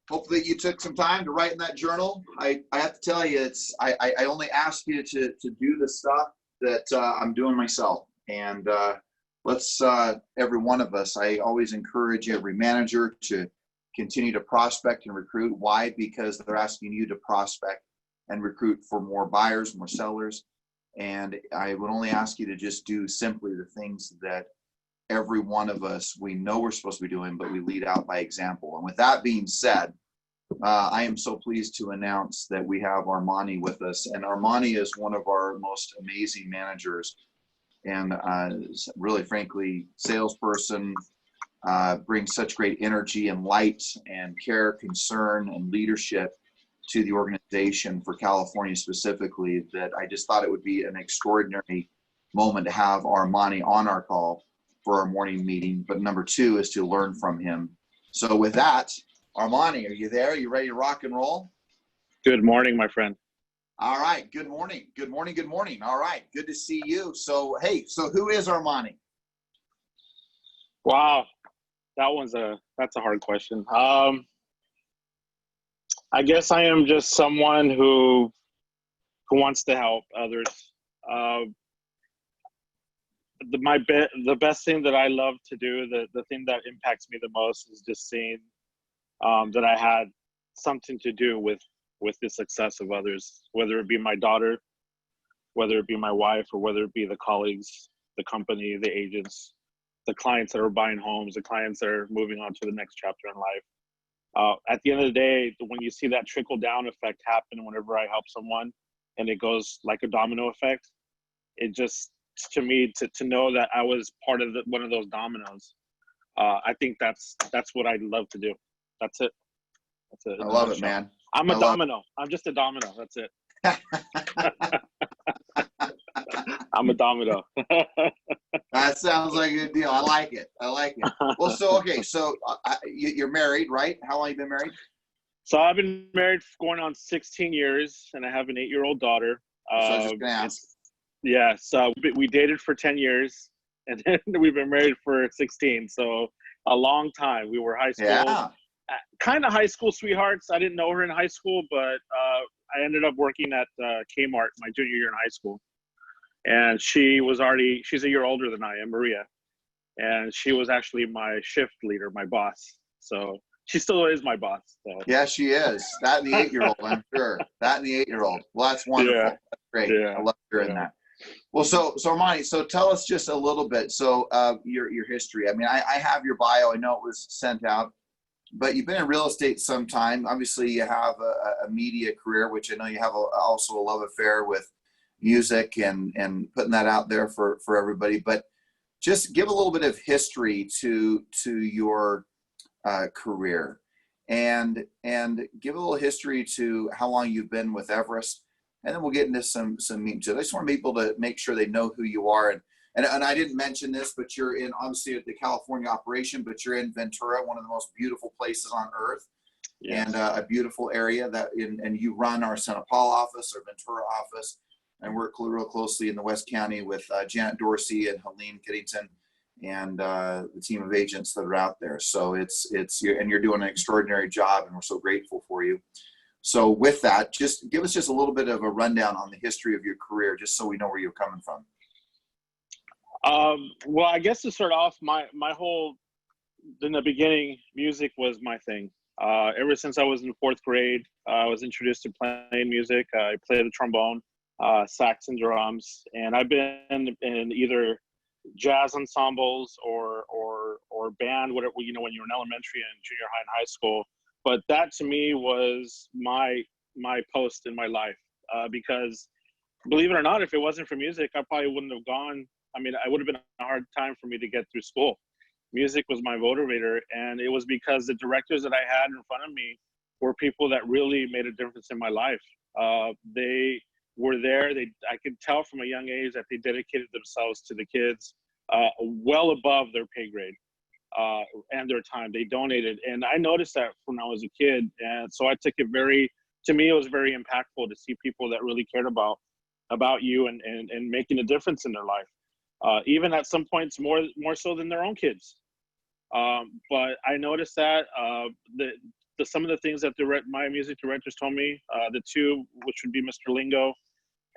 hopefully you took some time to write in that journal. I have to tell you, I only ask you to do the stuff that I'm doing myself. And let's, every one of us, I always encourage every manager to continue to prospect and recruit. Why? Because they're asking you to prospect and recruit for more buyers, more sellers. And I would only ask you to just do simply the things that every one of us, we know we're supposed to be doing, but we lead out by example. And with that being said, I am so pleased to announce that we have Armani with us. And Armani is one of our most amazing managers. And really, frankly, salesperson, brings such great energy and light and care, concern, and leadership to the organization for California specifically, that I just thought it would be an extraordinary moment to have Armani on our call for our morning meeting. But number two is to learn from him. So with that, Armani, are you there? Are you ready to rock and roll? Good morning, my friend. All right. Good morning. Good morning. Good morning. All right. Good to see you. So, hey, so who is Armani? Wow. That's a hard question. I guess I am just someone who wants to help others. The best thing that I love to do, the thing that impacts me the most, is just seeing that I had something to do with the success of others, whether it be my daughter, whether it be my wife, or whether it be the colleagues, the company, the agents, the clients that are buying homes, the clients that are moving on to the next chapter in life. At the end of the day, when you see that trickle down effect happen whenever I help someone, and it goes like a domino effect, it just, to me, to know that I was part of one of those dominoes, I think that's what I love to do. That's it. That's it. I love it, man. I'm a domino. I'm just a domino. That's it. I'm a domino. That sounds like a good deal. I like it. I like it. Well, so, okay. So you're married, right? How long have you been married? So I've been married going on 16 years, and I have an 8-year-old daughter. So I was just going to ask. Yeah. So we dated for 10 years, and then we've been married for 16. So a long time. We were high school, kind of high school sweethearts. I didn't know her in high school, but I ended up working at Kmart my junior year in high school. And she's a year older than I am, Maria. And she was actually my shift leader, my boss. So she still is my boss. So. Yeah, she is. That and the 8-year-old, I'm sure. That and the 8-year-old. Well, that's wonderful. Yeah. That's great. Yeah. I love hearing that. Well, so Armani, so tell us just a little bit. So your history. I mean, I have your bio. I know it was sent out, but you've been in real estate some time. Obviously, you have a media career, which I know you have also a love affair with music and putting that out there for everybody. But just give a little bit of history to your career, and give a little history to how long you've been with Everest, and then we'll get into some meat to it. I just want people to make sure they know who you are. And I didn't mention this, but you're in, obviously, the California operation, but you're in Ventura, one of the most beautiful places on earth. Yes. And a beautiful area and you run our Santa Paula office, our Ventura office, and work real closely in the West County with Janet Dorsey and Helene Kiddington and the team of agents that are out there. So you're doing an extraordinary job, and we're so grateful for you. So with that, just give us just a little bit of a rundown on the history of your career, just so we know where you're coming from. Well, I guess to start off, my whole, in the beginning, music was my thing. Ever since I was in 4th grade, I was introduced to playing music. I played the trombone, sax and drums, and I've been in either jazz ensembles or band, whatever, when you're in elementary and junior high and high school. But that to me was my post in my life, because believe it or not, if it wasn't for music, I probably wouldn't have gone. I mean, it would have been a hard time for me to get through school. Music was my motivator, and it was because the directors that I had in front of me were people that really made a difference in my life. They were there. I could tell from a young age that they dedicated themselves to the kids well above their pay grade and their time. They donated. And I noticed that when I was a kid. And so I took it to me, it was very impactful to see people that really cared about you and making a difference in their life. Even at some points more so than their own kids. But I noticed that some of the things that my music directors told me, the two, which would be Mr. Lingo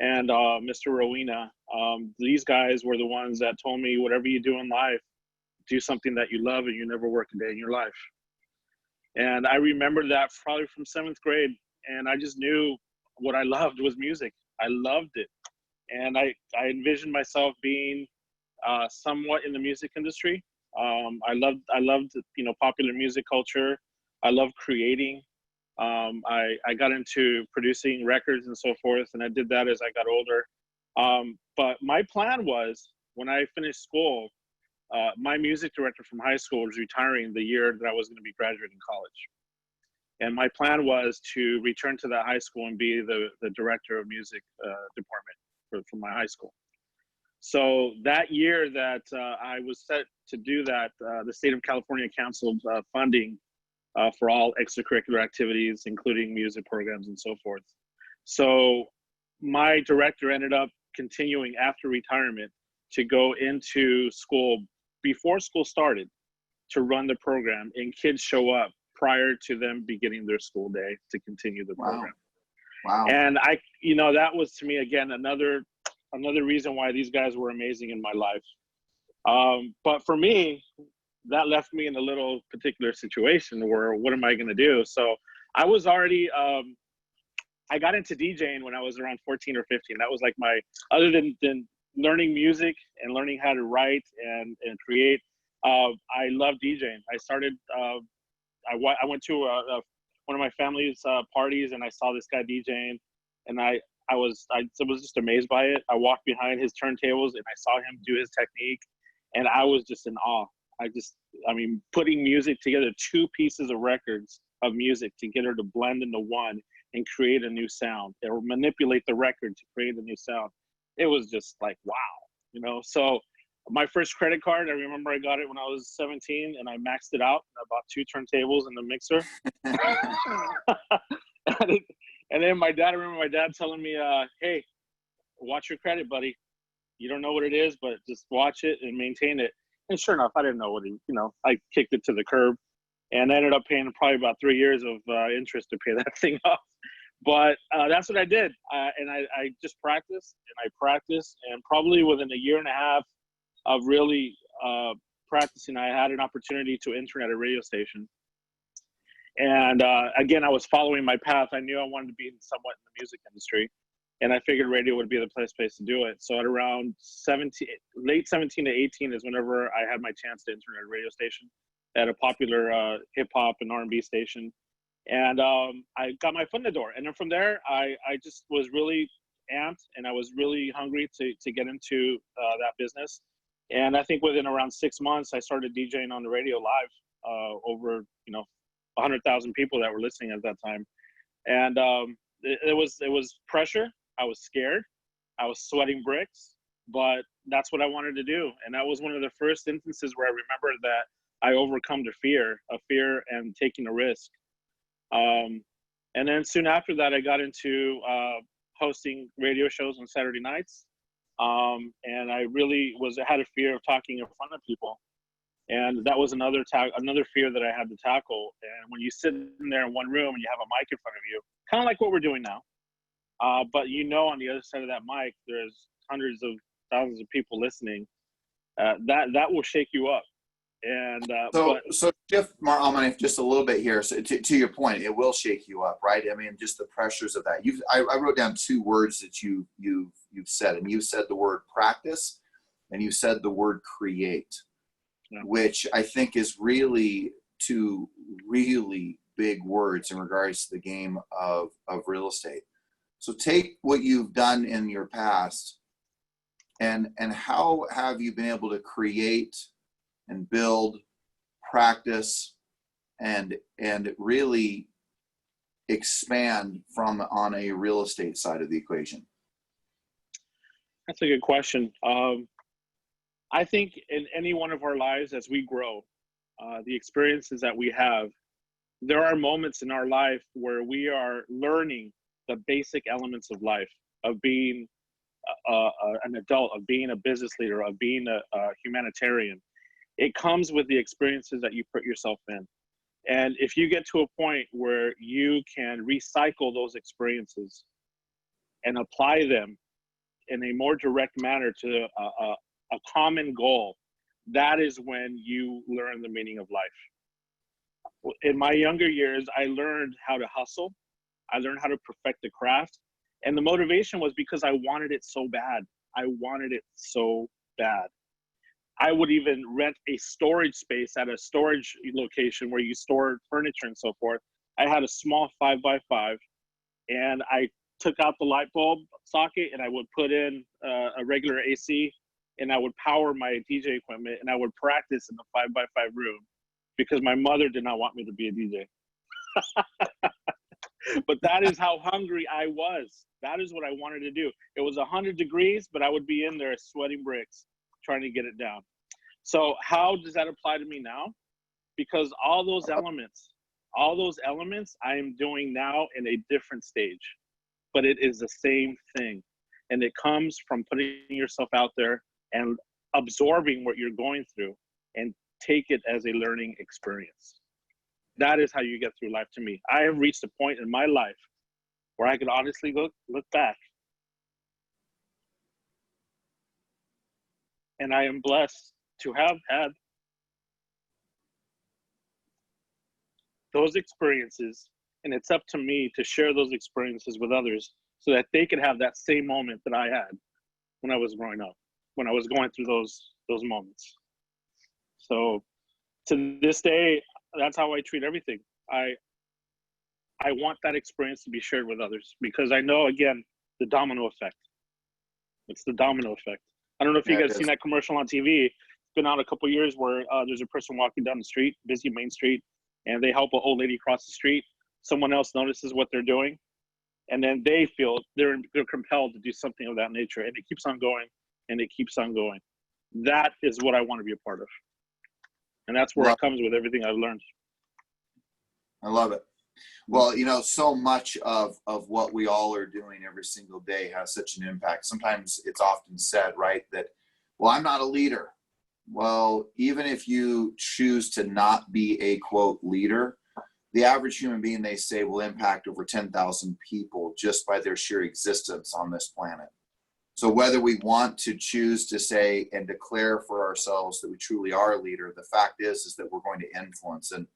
and Mr. Rowena, these guys were the ones that told me, whatever you do in life, do something that you love and you never work a day in your life. And I remember that probably from 7th grade. And I just knew what I loved was music. I loved it. And I envisioned myself being somewhat in the music industry. I loved, popular music culture. I love creating. I got into producing records and so forth, and I did that as I got older. But my plan was, when I finished school, my music director from high school was retiring the year that I was going to be graduating college. And my plan was to return to that high school and be the director of music department for my high school. So that year that I was set to do that, the state of California canceled funding for all extracurricular activities, including music programs and so forth. So my director ended up continuing after retirement to go into school before school started to run the program, and kids show up prior to them beginning their school day to continue the program. Wow. And that was, to me, again, another reason why these guys were amazing in my life. But for me, that left me in a little particular situation where, what am I going to do? So I was already, I got into DJing when I was around 14 or 15. That was like other than learning music and learning how to write and create, I love DJing. I started, I went to one of my family's parties, and I saw this guy DJing, and I was just amazed by it. I walked behind his turntables and I saw him do his technique, and I was just in awe. Putting music together, two pieces of records of music together to blend into one and create a new sound, or manipulate the record to create a new sound. It was just like, wow, So my first credit card, I remember I got it when I was 17, and I maxed it out. I bought 2 turntables and a mixer. And then I remember my dad telling me, hey, watch your credit, buddy. You don't know what it is, but just watch it and maintain it. And sure enough, I didn't know I kicked it to the curb, and I ended up paying probably about 3 years of interest to pay that thing off. But that's what I did. And I just practiced and probably within a year and a half of really practicing, I had an opportunity to intern at a radio station. And again, I was following my path. I knew I wanted to be somewhat in the music industry, and I figured radio would be the place to do it. So at around late 17 to 18 is whenever I had my chance to intern at a radio station, at a popular hip hop and R&B station. And I got my foot in the door. And then from there, I just was really amped, and I was really hungry to get into that business. And I think within around 6 months, I started DJing on the radio live over, 100,000 people that were listening at that time. And it was pressure. I was scared. I was sweating bricks, but that's what I wanted to do. And that was one of the first instances where I remember that I overcome the fear and taking a risk. And then soon after that, I got into hosting radio shows on Saturday nights. And I really had a fear of talking in front of people. And that was another fear that I had to tackle. And when you sit in there in one room and you have a mic in front of you, kind of like what we're doing now, but on the other side of that mic, there's hundreds of thousands of people listening, that will shake you up. And so shift, Armani, just a little bit here. So to your point, it will shake you up, right? I mean, just the pressures of that. I wrote down 2 words that you've said, and you said the word practice, and you said the word create, which I think is really 2 really big words in regards to the game of real estate. So take what you've done in your past, and how have you been able to create and build, practice, and really expand from on a real estate side of the equation? That's a good question. I think in any one of our lives, as we grow, the experiences that we have, there are moments in our life where we are learning the basic elements of life, of being an adult, of being a business leader, of being a humanitarian. It comes with the experiences that you put yourself in. And if you get to a point where you can recycle those experiences and apply them in a more direct manner to a common goal, that is when you learn the meaning of life. In my younger years, I learned how to hustle. I learned how to perfect the craft. And the motivation was because I wanted it so bad. I wanted it so bad. I would even rent a storage space at a storage location where you store furniture and so forth. I had a small 5x5, and I took out the light bulb socket and I would put in a regular AC, and I would power my DJ equipment, and I would practice in the 5x5 room because my mother did not want me to be a DJ. But that is how hungry I was. That is what I wanted to do. It was 100 degrees, but I would be in there sweating bricks trying to get it down. So how does that apply to me now? Because all those elements I am doing now in a different stage, but it is the same thing. And it comes from putting yourself out there and absorbing what you're going through and take it as a learning experience. That is how you get through life to me. I have reached a point in my life where I could honestly look back. And I am blessed to have had those experiences, and it's up to me to share those experiences with others so that they could have that same moment that I had when I was growing up, when I was going through those moments. So to this day, that's how I treat everything. I want that experience to be shared with others because I know, again, the domino effect. It's the domino effect. I don't know if you guys seen that commercial on TV. It's been out a couple of years where there's a person walking down the street, busy main street, and they help an old lady cross the street. Someone else notices what they're doing, and then they feel they're compelled to do something of that nature, and it keeps on going, and it keeps on going. That is what I want to be a part of, and that's where it comes with everything I've learned. I love it. Well, you know, so much of what we all are doing every single day has such an impact. Sometimes it's often said, right, that, well, I'm not a leader. Well, even if you choose to not be a, quote, leader, the average human being, they say, will impact over 10,000 people just by their sheer existence on this planet. So whether we want to choose to say and declare for ourselves that we truly are a leader, the fact is that we're going to influence. And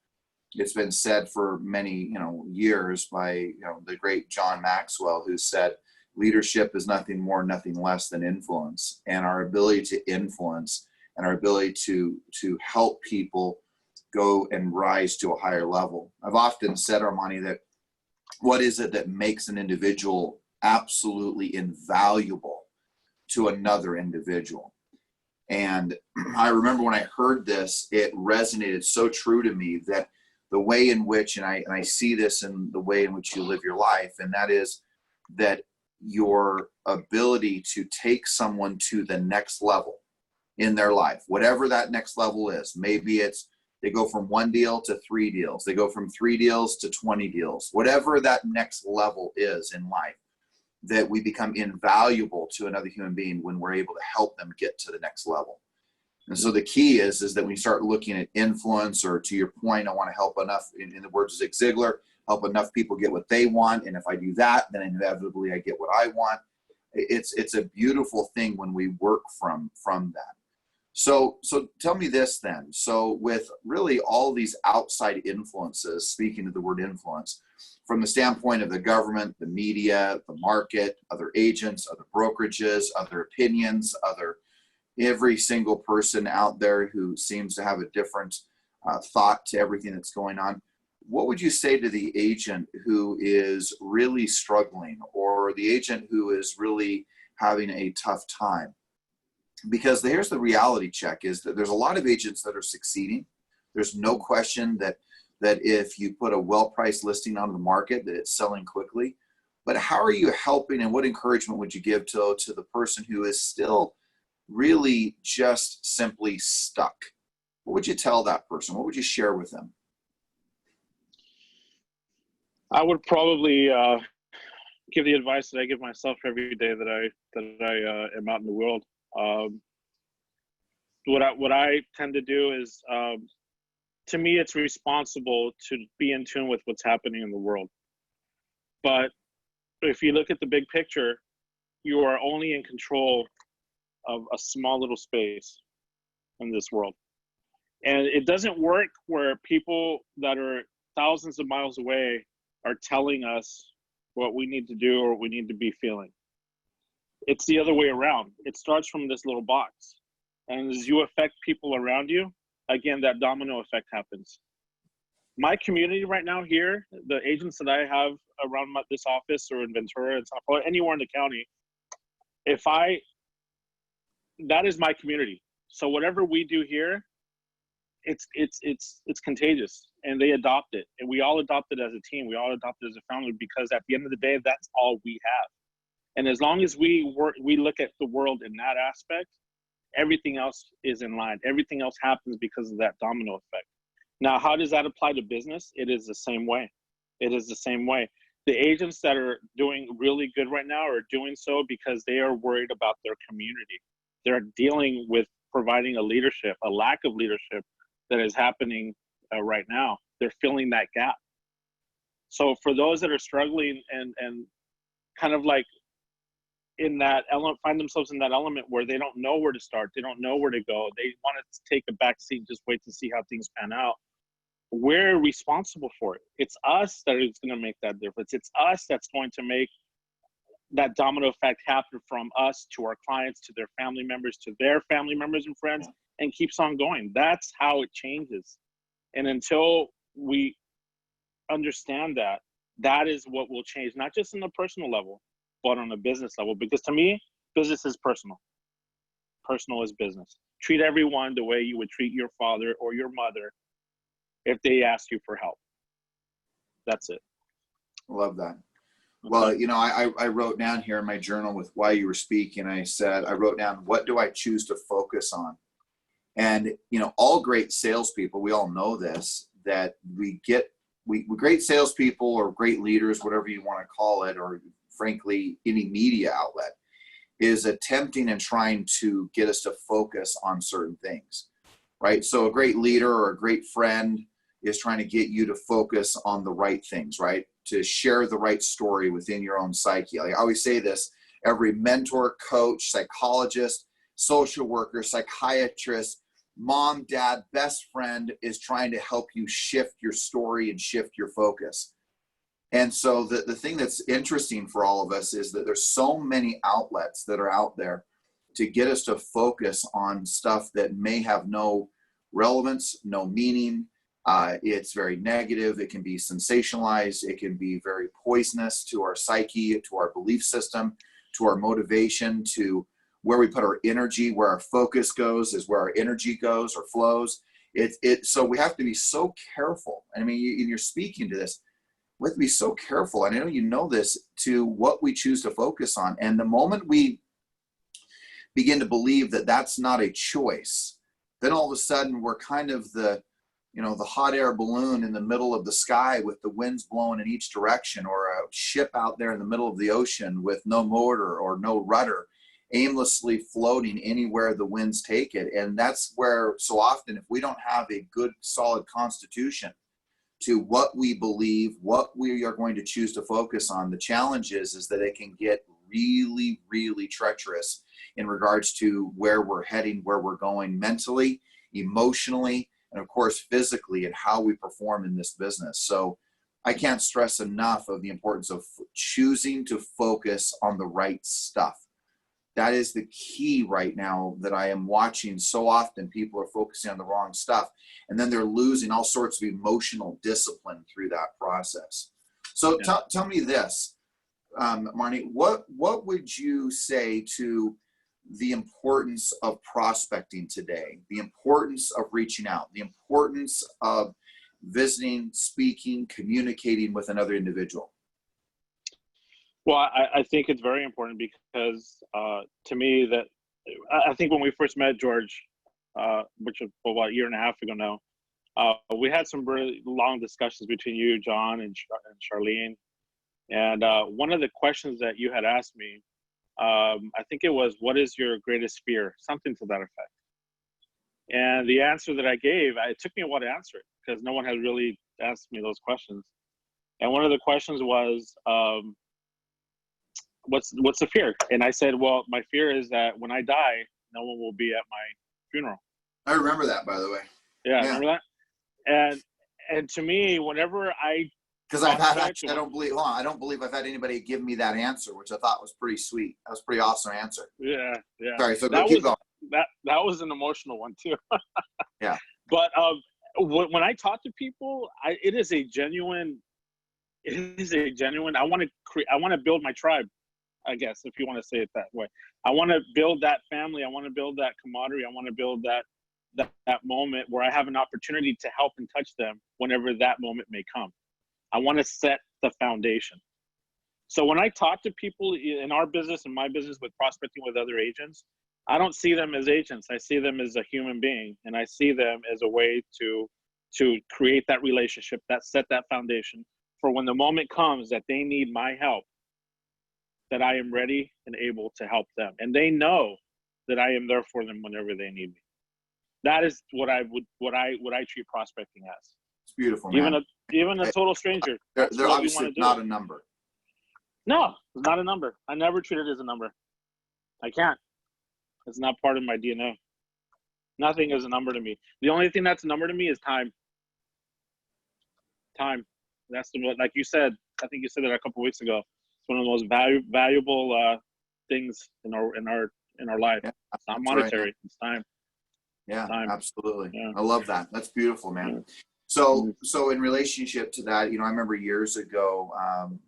it's been said for many, years by, the great John Maxwell, who said, leadership is nothing more, nothing less than influence. And our ability to influence and our ability to help people go and rise to a higher level. I've often said, Armani, that what is it that makes an individual absolutely invaluable to another individual? And I remember when I heard this, it resonated so true to me that the way in which, and I see this in the way in which you live your life, and that is that your ability to take someone to the next level in their life, whatever that next level is. Maybe it's they go from 1 deal to 3 deals. They go from 3 deals to 20 deals. Whatever that next level is in life, that we become invaluable to another human being when we're able to help them get to the next level. And so the key is that when you start looking at influence, or to your point, I want to help enough, in the words of Zig Ziglar, help enough people get what they want. And if I do that, then inevitably I get what I want. It's a beautiful thing when we work from that. So tell me this then. So with really all these outside influences, speaking of the word influence, from the standpoint of the government, the media, the market, other agents, other brokerages, other opinions, every single person out there who seems to have a different thought to everything that's going on, what would you say to the agent who is really struggling, or the agent who is really having a tough time? Because here's the reality check, is that there's a lot of agents that are succeeding. There's no question that if you put a well-priced listing on the market, that it's selling quickly. But how are you helping, and what encouragement would you give to the person who is still really just simply stuck? What would you tell that person? What would you share with them? I would probably give the advice that I give myself every day that I am out in the world. What I tend to do is to me, it's responsible to be in tune with what's happening in the world. But if you look at the big picture, you are only in control of a small little space in this world. And it doesn't work where people that are thousands of miles away are telling us what we need to do or what we need to be feeling. It's the other way around. It starts from this little box. And as you affect people around you, again, that domino effect happens. My community right now here, the agents that I have around this office or in Ventura and Sao Paulo, anywhere in the county, that is my community. So whatever we do here, it's contagious, and they adopt it, and we all adopt it as a team. We all adopt it as a family, because at the end of the day, that's all we have. And as long as we look at the world in that aspect, everything else is in line. Everything else happens because of that domino effect. Now, how does that apply to business? It is the same way. It is the same way. The agents that are doing really good right now are doing so because they are worried about their community. They're dealing with providing a lack of leadership that is happening right now. They're filling that gap. So for those that are struggling and kind of like in that element, find themselves in that element where they don't know where to start, they don't know where to go, they want to take a back seat, just wait to see how things pan out. We're responsible for it. It's us that is going to make that difference. It's us that's going to make that domino effect happen, from us to our clients, to their family members, to their family members and friends, and keeps on going. That's how it changes. And until we understand that, that is what will change, not just in the personal level, but on a business level. Because to me, business is personal. Personal is business. Treat everyone the way you would treat your father or your mother if they ask you for help. That's it. Love that. Well, you know, I wrote down here in my journal with why you were speaking, I wrote down, what do I choose to focus on? And, you know, all great salespeople, we all know this, that we great salespeople or great leaders, whatever you want to call it, or frankly, any media outlet, is attempting and trying to get us to focus on certain things, right? So a great leader or a great friend is trying to get you to focus on the right things, right? To share the right story within your own psyche. Like I always say this, every mentor, coach, psychologist, social worker, psychiatrist, mom, dad, best friend is trying to help you shift your story and shift your focus. And so the thing that's interesting for all of us is that there's so many outlets that are out there to get us to focus on stuff that may have no relevance, no meaning. It's very negative. It can be sensationalized. It can be very poisonous to our psyche, to our belief system, to our motivation, to where we put our energy, where our focus goes is where our energy goes or flows. So we have to be so careful. I mean, you're speaking to this. We have to be so careful. And I know you know this, to what we choose to focus on. And the moment we begin to believe that that's not a choice, then all of a sudden we're kind of the hot air balloon in the middle of the sky with the winds blowing in each direction, or a ship out there in the middle of the ocean with no motor or no rudder, aimlessly floating anywhere the winds take it. And that's where so often, if we don't have a good, solid constitution to what we believe, what we are going to choose to focus on, the challenge is that it can get really, really treacherous in regards to where we're heading, where we're going mentally, emotionally, and of course, physically, and how we perform in this business. So I can't stress enough of the importance of choosing to focus on the right stuff. That is the key right now that I am watching so often. People are focusing on the wrong stuff, and then they're losing all sorts of emotional discipline through that process. So tell me this, Marnie, what would you say to the importance of prospecting today, the importance of reaching out, the importance of visiting, speaking, communicating with another individual? Well, I think it's very important because to me, that I think when we first met, George, which was about a year and a half ago now, we had some really long discussions between you, John, and Charlene. And one of the questions that you had asked me, I think it was, what is your greatest fear? Something to that effect. And the answer that I gave, it took me a while to answer it. because no one had really asked me those questions. And one of the questions was, what's the fear? And I said, well, my fear is that when I die, no one will be at my funeral. I remember that, by the way. Yeah. Remember that? And to me, whenever because I've had actually, I don't believe I've had anybody give me that answer, which I thought was pretty sweet. That was a pretty awesome answer. Yeah. Sorry, so keep going. That was an emotional one too. Yeah. But when I talk to people, it is a genuine. I want to build my tribe, I guess, if you want to say it that way. I want to build that family. I want to build that camaraderie. I want to build that moment where I have an opportunity to help and touch them whenever that moment may come. I want to set the foundation. So when I talk to people in our business and my business with prospecting with other agents, I don't see them as agents. I see them as a human being, and I see them as a way to create that relationship, that set that foundation for when the moment comes that they need my help, that I am ready and able to help them. And they know that I am there for them whenever they need me. That is what I treat prospecting as. It's beautiful, man. Even a total stranger. They're obviously not a number. No, it's not a number. I never treat it as a number. I can't. It's not part of my DNA. Nothing is a number to me. The only thing that's a number to me is time. Time. That's like you said. I think you said that a couple of weeks ago. It's one of the most valuable things in our life. Yeah, it's not monetary. Right. It's time. Yeah, time. Absolutely. Yeah. I love that. That's beautiful, man. Yeah. So in relationship to that, I remember years ago,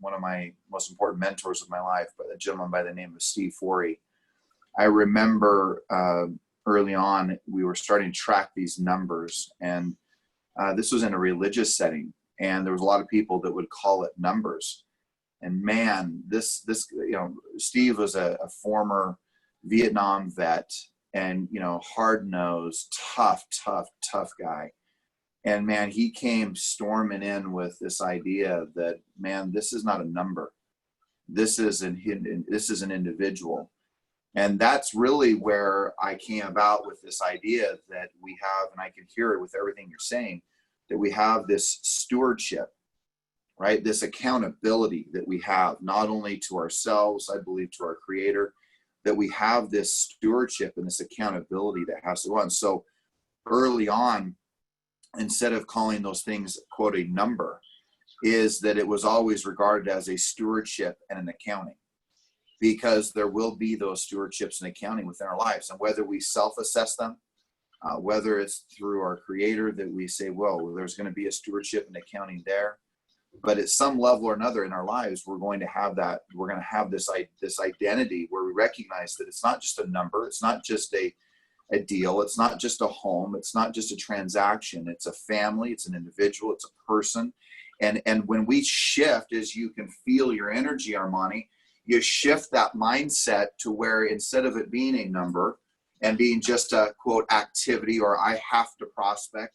one of my most important mentors of my life, a gentleman by the name of Steve Forey. I remember early on, we were starting to track these numbers, and this was in a religious setting, and there was a lot of people that would call it numbers. And man, this Steve was a former Vietnam vet, and hard-nosed, tough guy. And man, he came storming in with this idea that, man, this is not a number. This is an individual. And that's really where I came about with this idea that we have, and I can hear it with everything you're saying, that we have this stewardship, right? This accountability that we have, not only to ourselves, I believe to our Creator, that we have this stewardship and this accountability that has to go on. So early on, instead of calling those things, quote, a number, is that it was always regarded as a stewardship and an accounting, because there will be those stewardships and accounting within our lives. And whether we self-assess them, whether it's through our Creator that we say, well, there's going to be a stewardship and accounting there, but at some level or another in our lives, we're going to have that. We're going to have this identity where we recognize that it's not just a number. It's not just a deal. It's not just a home. It's not just a transaction. It's a family. It's an individual. It's a person. And when we shift, as you can feel your energy, Armani, you shift that mindset to where instead of it being a number and being just a, quote, activity, or I have to prospect,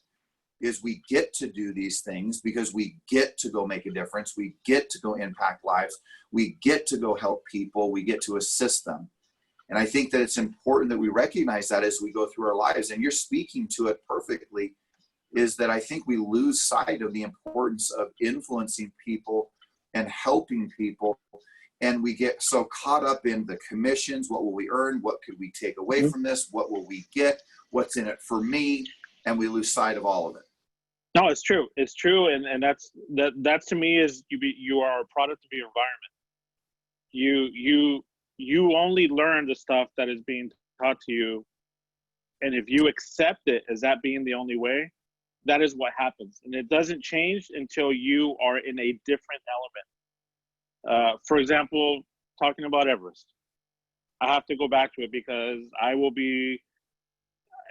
is we get to do these things because we get to go make a difference. We get to go impact lives. We get to go help people. We get to assist them. And I think that it's important that we recognize that as we go through our lives. And you're speaking to it perfectly, is that I think we lose sight of the importance of influencing people and helping people. And we get so caught up in the commissions. What will we earn? What could we take away from this? What will we get? What's in it for me? And we lose sight of all of it. No, it's true. It's true. And that's to me is you are a product of your environment. You only learn the stuff that is being taught to you. And if you accept it as that being the only way, that is what happens. And it doesn't change until you are in a different element. For example, talking about Everest, I have to go back to it because I will be,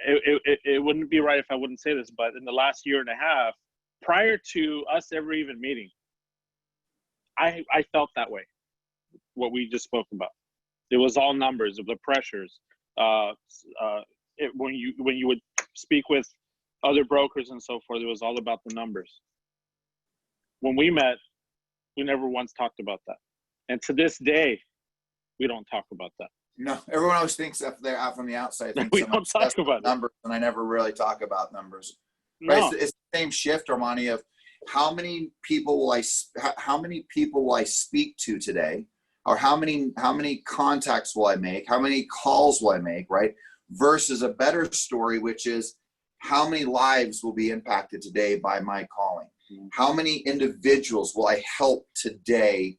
it wouldn't be right if I wouldn't say this, but in the last year and a half, prior to us ever even meeting, I felt that way, what we just spoke about. It was all numbers of the pressures. When you would speak with other brokers and so forth, it was all about the numbers. When we met, we never once talked about that. And to this day, we don't talk about that. No, everyone always thinks up there out from the outside. We don't talk about numbers, and I never really talk about numbers. right? No. It's the same shift, Armani, of how many people will how many people will I speak to today, or how many contacts will I make, how many calls will I make, right? Versus a better story, which is how many lives will be impacted today by my calling? How many individuals will I help today?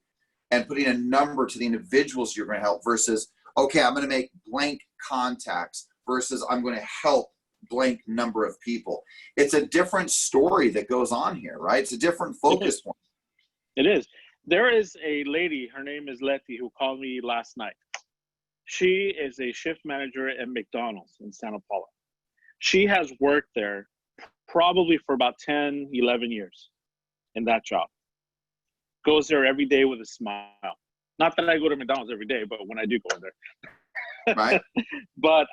And putting a number to the individuals you're going to help versus, okay, I'm going to make blank contacts versus I'm going to help blank number of people. It's a different story that goes on here, right? It's a different focus point. It is. There is a lady, her name is Letty, who called me last night. She is a shift manager at McDonald's in Santa Paula. She has worked there probably for about 10, 11 years in that job. Goes there every day with a smile. Not that I go to McDonald's every day, but when I do go there. Right. But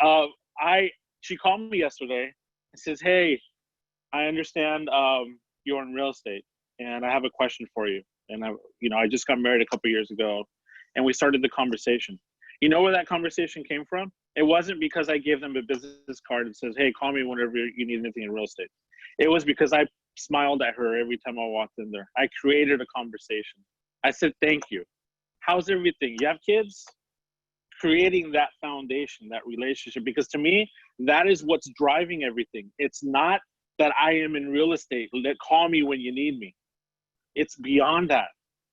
she called me yesterday and says, hey, I understand you're in real estate and I have a question for you. And I just got married a couple years ago and we started the conversation. You know where that conversation came from? It wasn't because I gave them a business card that says, hey, call me whenever you need anything in real estate. It was because I smiled at her every time I walked in there. I created a conversation. I said, thank you. How's everything? You have kids? Creating that foundation, that relationship, because to me, that is what's driving everything. It's not that I am in real estate. Call me when you need me. It's beyond that.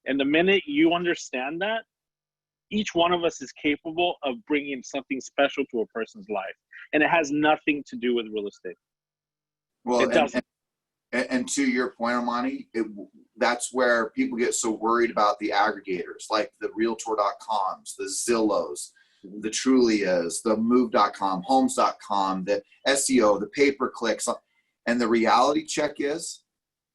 And the minute you understand that, each one of us is capable of bringing something special to a person's life. And it has nothing to do with real estate. Well, it doesn't. And to your point, Armani, that's where people get so worried about the aggregators, like the Realtor.coms, the Zillows, the Trulias, the Move.com, Homes.com, the SEO, the pay-per-clicks. And the reality check is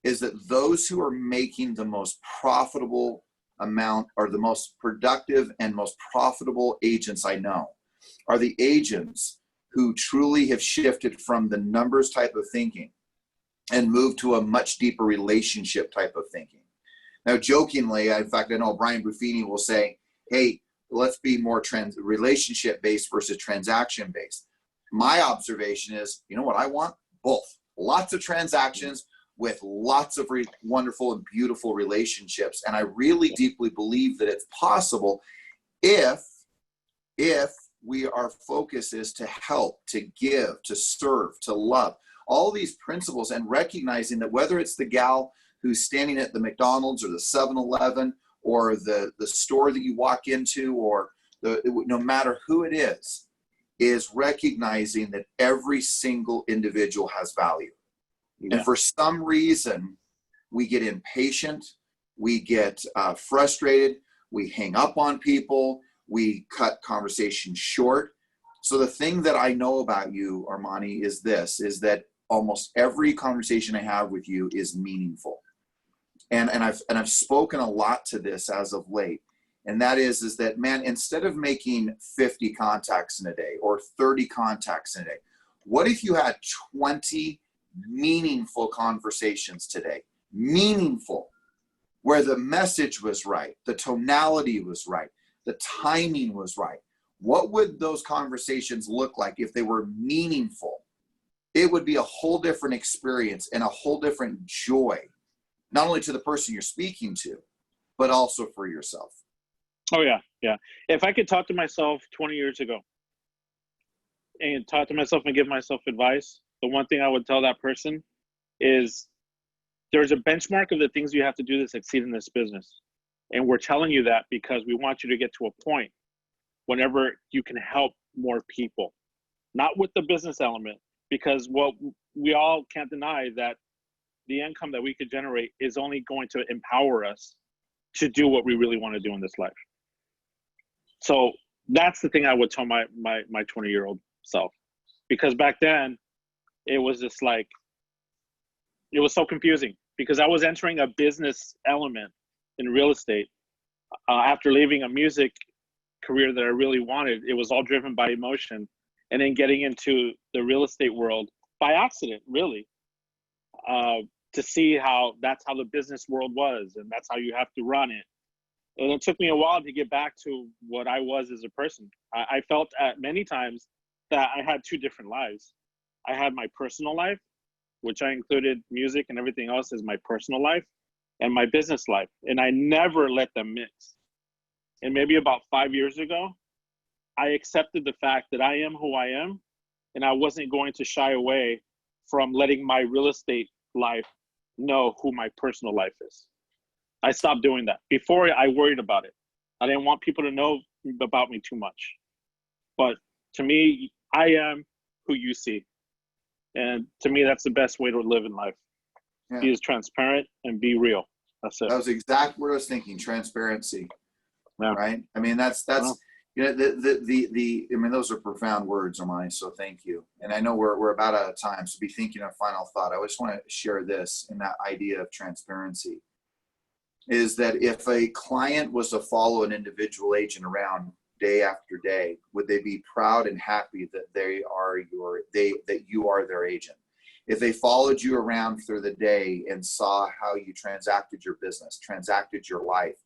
that those who are making the most profitable amount or the most productive and most profitable agents I know are the agents who truly have shifted from the numbers type of thinking and moved to a much deeper relationship type of thinking. Now, jokingly, in fact, I know Brian Buffini will say, hey, let's be more relationship-based versus transaction-based. My observation is, you know what I want? Both. Lots of transactions with lots of wonderful and beautiful relationships. And I really deeply believe that it's possible if our focus is to help, to give, to serve, to love. All these principles, and recognizing that whether it's the gal who's standing at the McDonald's or the 7-Eleven or the store that you walk into, or no matter who it is recognizing that every single individual has value. Yeah. And for some reason, we get impatient, we get frustrated, we hang up on people, we cut conversations short. So the thing that I know about you, Armani, is that almost every conversation I have with you is meaningful. And I've spoken a lot to this as of late. And that is that, man, instead of making 50 contacts in a day or 30 contacts in a day, what if you had 20 meaningful conversations today? Meaningful, where the message was right, the tonality was right, the timing was right. What would those conversations look like if they were meaningful? It would be a whole different experience and a whole different joy, not only to the person you're speaking to, but also for yourself. Oh, yeah, yeah. If I could talk to myself 20 years ago and talk to myself and give myself advice, the one thing I would tell that person is there's a benchmark of the things you have to do to succeed in this business. And we're telling you that because we want you to get to a point whenever you can help more people, not with the business element, because what we all can't deny that the income that we could generate is only going to empower us to do what we really want to do in this life. So that's the thing I would tell my 20-year-old self, because back then it was just like, it was so confusing because I was entering a business element in real estate after leaving a music career that I really wanted. It was all driven by emotion, and then getting into the real estate world by accident, really, to see how that's how the business world was, and that's how you have to run it. And it took me a while to get back to what I was as a person. I felt at many times that I had two different lives. I had my personal life, which I included music and everything else, as my personal life and my business life. And I never let them mix. And maybe about 5 years ago, I accepted the fact that I am who I am, and I wasn't going to shy away from letting my real estate life know who my personal life is. I stopped doing that. Before, I worried about it. I didn't want people to know about me too much. But to me, I am who you see. And to me, that's the best way to live in life. Yeah. Be as transparent and be real. That's it. That was exactly what I was thinking. Transparency. Yeah. Right. I mean, that's, you know, I mean, those are profound words, Armani. So thank you. And I know we're about out of time. So be thinking of final thought. I just want to share this in that idea of transparency is that if a client was to follow an individual agent around day after day, would they be proud and happy that that you are their agent? If they followed you around through the day and saw how you transacted your business, transacted your life,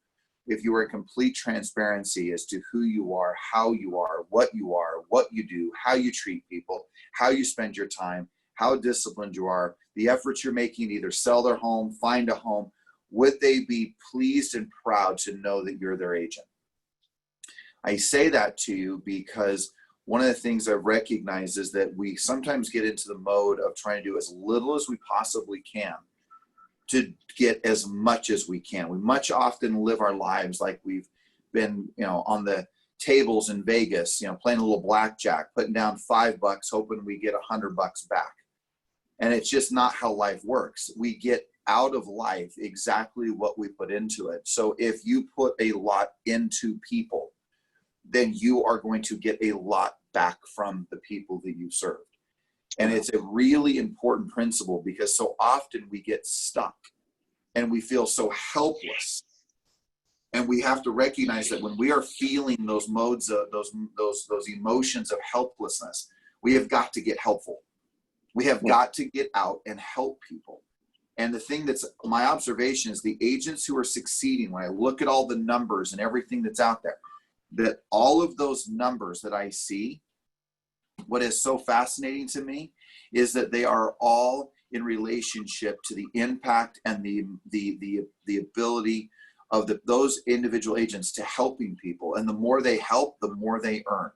if you were in complete transparency as to who you are, how you are, what you do, how you treat people, how you spend your time, how disciplined you are, the efforts you're making to either sell their home, find a home, would they be pleased and proud to know that you're their agent? I say that to you because one of the things I've recognized is that we sometimes get into the mode of trying to do as little as we possibly can to get as much as we can. We much often live our lives like we've been, you know, on the tables in Vegas, you know, playing a little blackjack, putting down $5, hoping we get $100 back. And it's just not how life works. We get out of life exactly what we put into it. So if you put a lot into people, then you are going to get a lot back from the people that you served. And it's a really important principle because so often we get stuck and we feel so helpless. And we have to recognize that when we are feeling those modes of those emotions of helplessness, we have got to get helpful. We have got to get out and help people. And the thing that's my observation is the agents who are succeeding, when I look at all the numbers and everything that's out there, that all of those numbers that I see, what is so fascinating to me is that they are all in relationship to the impact and the ability of those individual agents to helping people. And the more they help, the more they earn.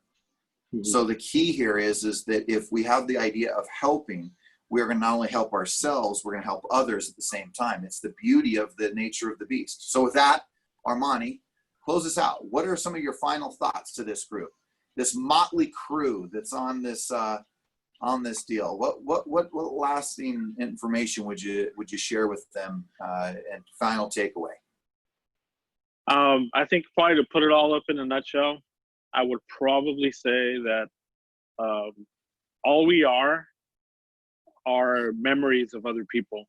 Mm-hmm. So the key here is that if we have the idea of helping, we're going to not only help ourselves, we're going to help others at the same time. It's the beauty of the nature of the beast. So with that, Armani, close us out. What are some of your final thoughts to this group, this motley crew that's on this deal? What lasting information would you share with them and final takeaway? I think probably to put it all up in a nutshell, I would probably say that all we are memories of other people.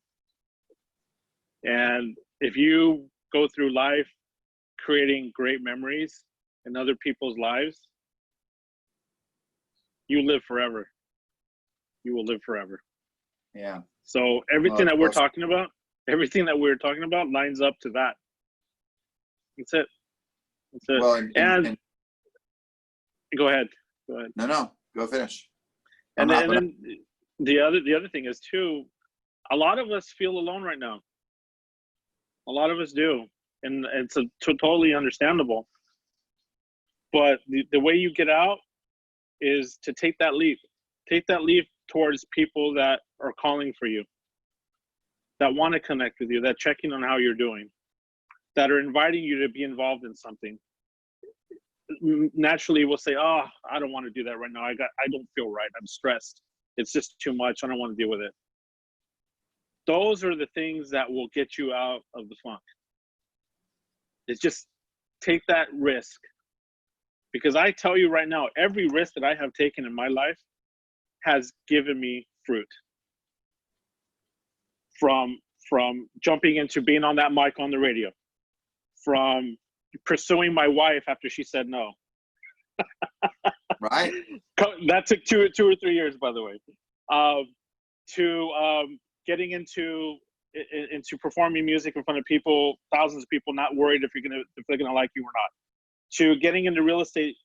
And if you go through life creating great memories in other people's lives, you live forever. You will live forever. Yeah. So everything that we're talking about lines up to that. That's it. That's it. Well, and go ahead. No, go finish. And then the other thing is too, a lot of us feel alone right now. A lot of us do. And it's totally understandable. But the way you get out is to take that leap. Take that leap towards people that are calling for you, that want to connect with you, that checking on how you're doing, that are inviting you to be involved in something. Naturally, we'll say, "Oh, I don't want to do that right now. I don't feel right. I'm stressed. It's just too much. I don't want to deal with it." Those are the things that will get you out of the funk. It's just take that risk. Because I tell you right now, every risk that I have taken in my life has given me fruit. From jumping into being on that mic on the radio, from pursuing my wife after she said no. Right. That took two or 3 years, by the way. To getting into performing music in front of people, thousands of people, not worried if they're gonna like you or not. To getting into real estate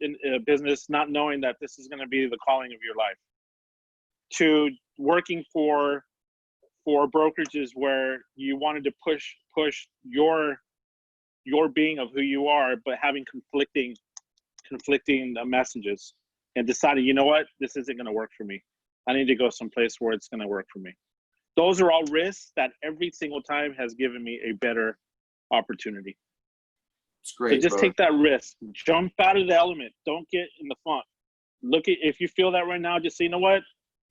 business, not knowing that this is going to be the calling of your life. To working for for brokerages where you wanted to push your being of who you are, but having conflicting messages, and decided, you know what, this isn't going to work for me. I need to go someplace where it's going to work for me. Those are all risks that every single time has given me a better opportunity. It's great. So just take that risk. Jump out of the element. Don't get in the funk. Look at, if you feel that right now, just say, you know what?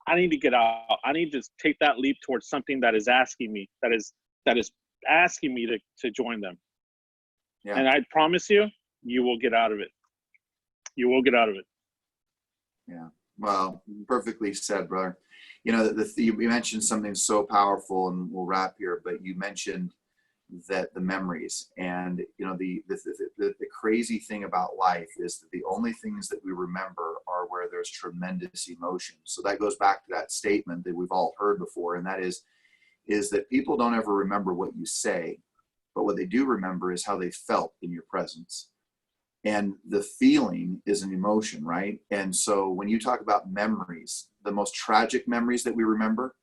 I need to get out. I need to take that leap towards something that is asking me, that is asking me to join them. Yeah. And I promise you, you will get out of it. You will get out of it. Yeah. Well, perfectly said, brother. You know, you mentioned something so powerful, and we'll wrap here, but you mentioned that the memories, and you know, the crazy thing about life is that the only things that we remember are where there's tremendous emotion. So that goes back to that statement that we've all heard before, and that is that people don't ever remember what you say, but what they do remember is how they felt in your presence. And the feeling is an emotion, right? And so when you talk about memories, the most tragic memories that we remember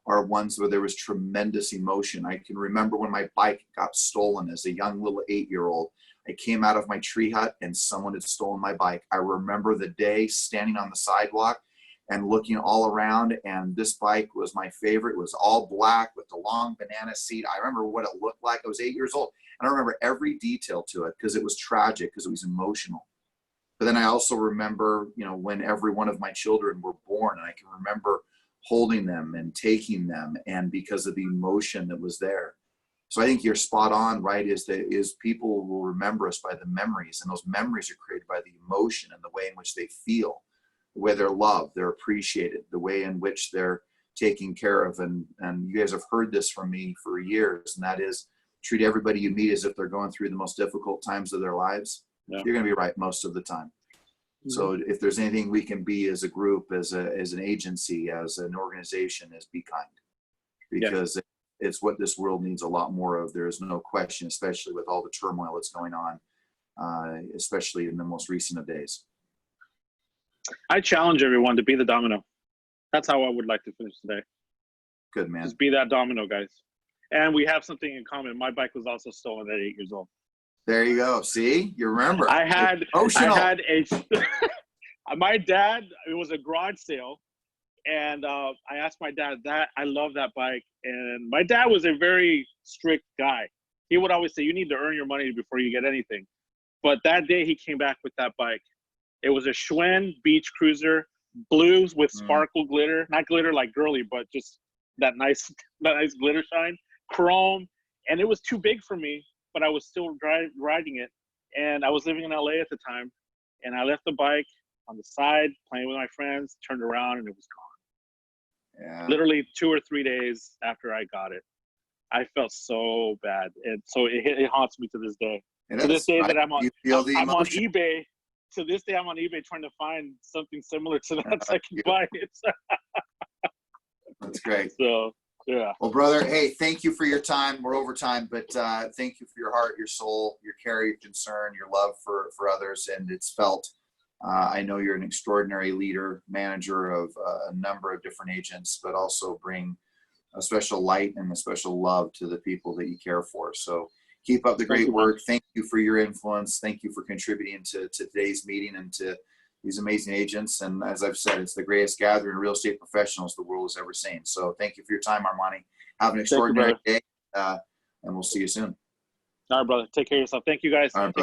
are ones where there was tremendous emotion. I can remember when my bike got stolen as a young little 8-year-old. I came out of my tree hut and someone had stolen my bike. I remember the day standing on the sidewalk and looking all around, and this bike was my favorite. It was all black with the long banana seat. I remember what it looked like. I was 8 years old. And I remember every detail to it because it was tragic, because it was emotional. But then I also remember, you know, when every one of my children were born, and I can remember holding them and taking them, and because of the emotion that was there. So I think you're spot on, right? Is people will remember us by the memories, and those memories are created by the emotion and the way in which they feel, the way they're loved, they're appreciated, the way in which they're taken care of. And you guys have heard this from me for years, and that is, treat everybody you meet as if they're going through the most difficult times of their lives. Yeah. You're going to be right most of the time. Mm-hmm. So if there's anything we can be as a group, as an agency, as an organization, is be kind, because it's what this world needs a lot more of. There is no question, especially with all the turmoil that's going on, especially in the most recent of days. I challenge everyone to be the domino. That's how I would like to finish today. Good, man. Just be that domino, guys. And we have something in common. My bike was also stolen at 8 years old. There you go. See, you remember. My dad, it was a garage sale. And I asked my dad, I love that bike. And my dad was a very strict guy. He would always say, you need to earn your money before you get anything. But that day he came back with that bike. It was a Schwinn Beach Cruiser, blues with sparkle glitter. Not glitter like girly, but just that nice glitter shine. Chrome, and it was too big for me, but I was still riding it. And I was living in LA at the time, and I left the bike on the side playing with my friends, turned around, and it was gone. Yeah. Literally 2 or 3 days after I got it. I felt so bad, and so it haunts me to this day. To this day that I'm on eBay. To this day I'm on eBay trying to find something similar to that so I can buy it. That's great. So yeah. Well, brother, hey, thank you for your time. We're over time, but thank you for your heart, your soul, your care, your concern, your love for others. And it's felt. I know you're an extraordinary leader, manager of a number of different agents, but also bring a special light and a special love to the people that you care for. So keep up the great work. Thank you for your influence. Thank you for contributing to today's meeting and to these amazing agents. And as I've said, it's the greatest gathering of real estate professionals the world has ever seen. So thank you for your time, Armani. Have an extraordinary day, and we'll see you soon. All right, brother. Take care of yourself. Thank you, guys. All right, brother.